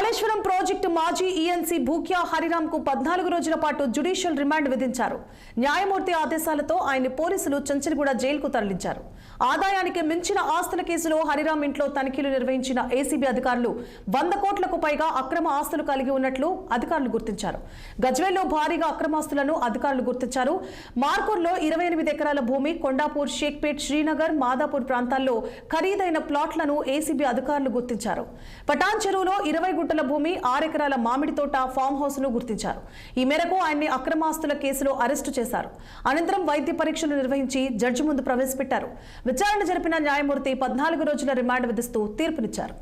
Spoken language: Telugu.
కాళేశ్వరం ప్రాజెక్టు మాజీ ఈఎన్సీ భూక్యా హరిరామ్ కు 14 రోజుల పాటు జ్యుడిషియల్ రిమాండ్ విధించారు. న్యాయమూర్తి ఆదేశాలతో ఆయన్ని పోలీసులు చంచల్గూడ జైలుకు తరలించారు. ఆదాయానికి మించిన ఆస్తుల కేసులో హరిరామ్ ఇంట్లో తనిఖీలు నిర్వహించిన ఏసీబీ అధికారులు 100 కోట్లకు పైగా అక్రమ ఆస్తులు కలిగి ఉన్నట్లు అధికారులు గుర్తించారు. గజ్వేల్లో భారీగా అక్రమాస్తులను అధికారులు గుర్తించారు. మార్కూర్లో 28 ఎకరాల భూమి, కొండాపూర్, షేక్పేట్, శ్రీనగర్, మాదాపూర్ ప్రాంతాల్లో ఖరీదైన ప్లాట్లను ఏసీబీ అధికారులు గుర్తించారు. పటాన్ చెరువులో 20 గుంటల భూమి, 6 ఎకరాల మామిడి తోట, ఫామ్ హౌస్ ను గుర్తించారు. ఈ మేరకు ఆయన్ని అక్రమాస్తుల కేసులో అరెస్టు చేశారు. అనంతరం వైద్య పరీక్షలు నిర్వహించి జడ్జి ముందు ప్రవేశపెట్టారు. విచారణ జరిపిన న్యాయమూర్తి 14 రోజుల రిమాండ్ విధిస్తూ తీర్పునిచ్చారు.